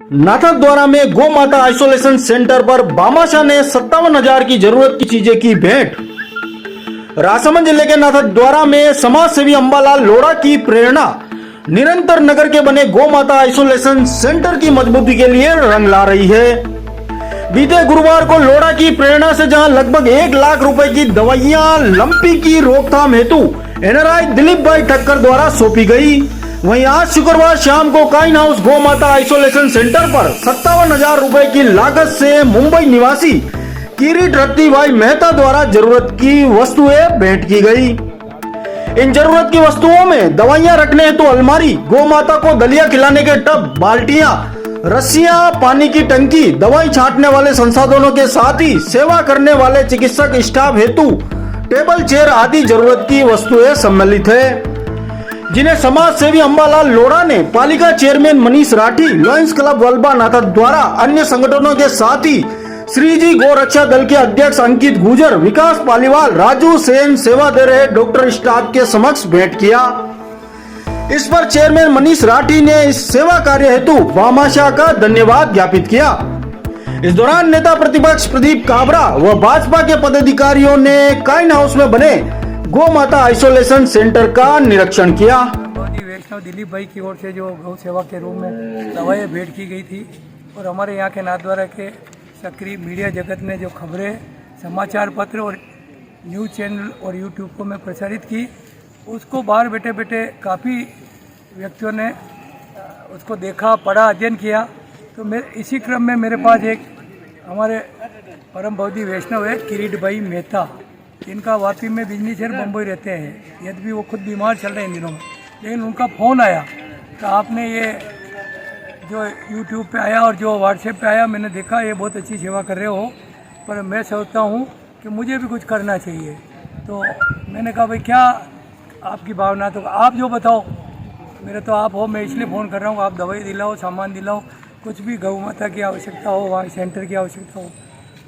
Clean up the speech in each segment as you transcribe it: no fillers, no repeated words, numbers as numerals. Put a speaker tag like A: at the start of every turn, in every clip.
A: नाथद्वारा में गौ माता आइसोलेशन सेंटर पर भामाशाह ने 57,000 की जरूरत की चीजें की भेंट। राजसमंद जिले के नाथद्वारा में समाज सेवी अंबालाल लोढ़ा की प्रेरणा निरंतर नगर के बने गौ माता आइसोलेशन सेंटर की मजबूती के लिए रंग ला रही है। बीते गुरुवार को लोढ़ा की प्रेरणा से जहां लगभग 1 लाख रुपए की दवाइयां लंपी की रोकथाम हेतु एनआरआई दिलीप भाई ठक्कर द्वारा सौंपी गई, वहीं आज शुक्रवार शाम को काइन हाउस गौ माता आइसोलेशन सेंटर पर 57,000 रुपए की लागत से मुंबई निवासी किरीट रत्ती भाई मेहता द्वारा जरूरत की वस्तुएं भेंट की गई। इन जरूरत की वस्तुओं में दवाइयां रखने हेतु अलमारी, गौ माता को दलिया खिलाने के टब, बाल्टियां, रस्सियां, पानी की टंकी, दवाई छांटने वाले संसाधनों के साथ ही सेवा करने वाले चिकित्सक स्टाफ हेतु टेबल चेयर आदि जरूरत की वस्तुएं सम्मिलित है, जिन्हें समाज सेवी अंबालाल लोढ़ा ने पालिका chairman Manish Rathi, lions club Valba Nathdwara, अन्य संगठनों के साथ ही श्रीजी गौ रक्षा दल के अध्यक्ष अंकित गुजर, विकास पालीवाल, राजू सेन, सेवा दे रहे डॉक्टर स्टाफ के समक्ष भेंट किया। इस पर चेयरमैन मनीष राठी ने इस सेवा कार्य हेतु भामाशाह का धन्यवाद ज्ञापित किया। इस दौरान नेता प्रतिपक्ष प्रदीप काबरा व भाजपा के पदाधिकारियों ने काइन हाउस में बने गौ माता आइसोलेशन सेंटर का निरीक्षण किया।
B: वैष्णव दिलीप भाई की ओर से जो गौ सेवा के रूप में दवाएं भेंट की गई थी और हमारे यहाँ के नाथद्वारा के सक्रिय मीडिया जगत ने जो खबरें समाचार पत्र और न्यूज़ चैनल और यूट्यूब को में प्रसारित की, उसको बाहर बैठे बैठे काफ़ी व्यक्तियों ने उसको देखा, पढ़ा, अध्ययन किया। तो इसी क्रम में मेरे पास एक हमारे परम भगवती वैष्णव है किरीट भाई मेहता, इनका वापी में बिजनेस है, बम्बई रहते हैं। यदि वो खुद बीमार चल रहे हैं इन दिनों में, लेकिन उनका फ़ोन आया तो आपने ये जो यूट्यूब पे आया और जो व्हाट्सएप पे आया, मैंने देखा ये बहुत अच्छी सेवा कर रहे हो, पर मैं सोचता हूँ कि मुझे भी कुछ करना चाहिए। तो मैंने कहा भाई क्या आपकी भावना, तो आप जो बताओ, मेरे तो आप हो, मैं इसलिए फ़ोन कर रहा हूँ, आप दवाई दिलाओ, सामान दिलाओ, कुछ भी गौ माता की आवश्यकता हो, वहाँ सेंटर की आवश्यकता हो।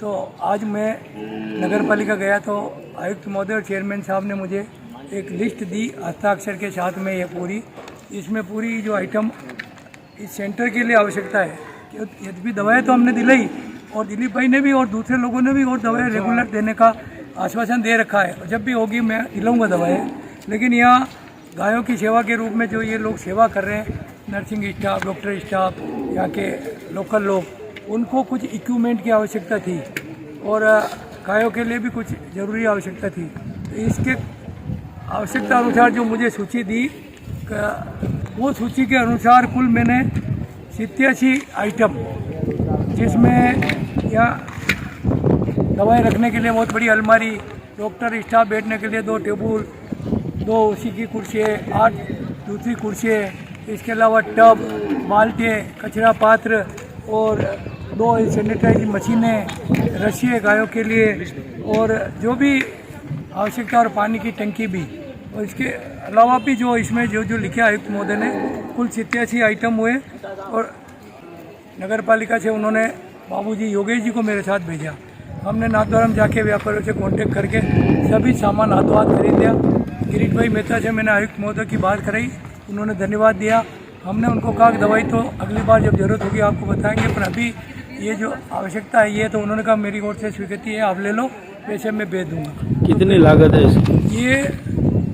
B: तो आज मैं नगर पालिका गया तो आयुक्त महोदय और चेयरमैन साहब ने मुझे एक लिस्ट दी हस्ताक्षर के साथ में, ये पूरी, इसमें पूरी जो आइटम इस सेंटर के लिए आवश्यकता है, यद्यपि दवाएं तो हमने दिलाई और दिलीप भाई ने भी और दूसरे लोगों ने भी और दवाएं रेगुलर देने का आश्वासन दे रखा है, और जब भी होगी मैं दिलाऊंगा दवाएं। लेकिन यहाँ गायों की सेवा के रूप में जो ये लोग सेवा कर रहे हैं, नर्सिंग स्टाफ, डॉक्टर स्टाफ, यहाँ के लोकल लोग, उनको कुछ इक्विपमेंट की आवश्यकता थी और गायों के लिए भी कुछ ज़रूरी आवश्यकता थी। तो इसके आवश्यकता अनुसार जो मुझे सूची दी, वो सूची के अनुसार कुल मैंने 87 आइटम, जिसमें यहाँ दवाई रखने के लिए बहुत बड़ी अलमारी, डॉक्टर स्टाफ बैठने के लिए 2 टेबल, 2 उसी की कुर्सियाँ, 8 दूसरी कुर्सियाँ, इसके अलावा टब, बाल्टियाँ, कचरा पात्र और 2 सैनिटाइज मशीनें, रस्सियाँ गायों के लिए और जो भी आवश्यकता, और पानी की टंकी भी। और इसके अलावा भी जो इसमें जो लिखा आयुक्त महोदय ने, कुल 87 आइटम हुए। और नगर पालिका से उन्होंने बाबूजी योगेश जी को मेरे साथ भेजा। हमने नाथद्वारा में जाके व्यापारियों से कांटेक्ट करके सभी सामान हाथों हाथ खरीद लिया। किरीट भाई मेहता से मैंने आयुक्त महोदय की बात कराई, उन्होंने धन्यवाद दिया। हमने उनको कहा कि दवाई तो अगली बार जब जरूरत होगी आपको बताएंगे, पर अभी ये जो आवश्यकता है ये, तो उन्होंने कहा मेरी ओर से स्वीकृति है, आप ले लो, पैसे मैं भेज दूँगा।
A: कितनी लागत है इसकी?
B: ये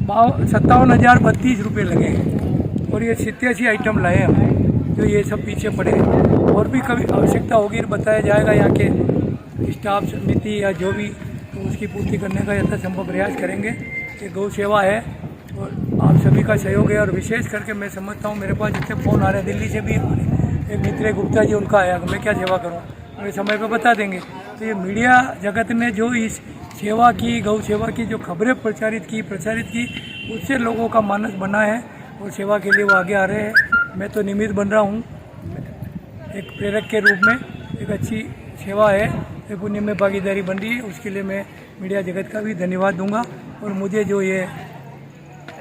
B: 57,032 रुपये लगे और ये 87 आइटम लाए हम, जो ये सब पीछे पड़े हैं। और भी कभी आवश्यकता होगी बताया जाएगा, यहाँ के स्टाफ समिति या जो भी, तो उसकी पूर्ति करने का यथासंभव प्रयास करेंगे। ये गौ सेवा है और आप सभी का सहयोग है। और विशेष करके मैं समझता हूँ, मेरे पास जितने फ़ोन आ रहे हैं, दिल्ली से भी एक मित्र गुप्ता जी, उनका आया, मैं क्या सेवा करूँ, मुझे समय पर बता देंगे। तो ये मीडिया जगत ने जो इस सेवा की, गौ सेवा की जो खबरें प्रचारित की, उससे लोगों का मानस बना है और सेवा के लिए वो आगे आ रहे हैं। मैं तो निमित्त बन रहा हूँ एक प्रेरक के रूप में। एक अच्छी सेवा है, एक पुण्य में भागीदारी बन रही है, उसके लिए मैं मीडिया जगत का भी धन्यवाद दूंगा। और मुझे जो ये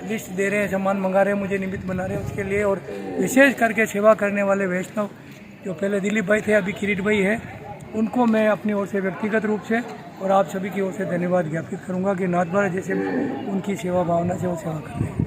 B: लिस्ट दे रहे हैं, सामान मंगा रहे हैं, मुझे निमित्त बना रहे हैं, उसके लिए। और विशेष करके सेवा करने वाले वैष्णव, जो पहले दिलीप भाई थे, अभी किरीट भाई है, उनको मैं अपनी ओर से व्यक्तिगत रूप से और आप सभी की ओर से धन्यवाद ज्ञापित करूंगा कि नाथद्वारा जैसे उनकी सेवा भावना से वो सेवा कर रहे हैं।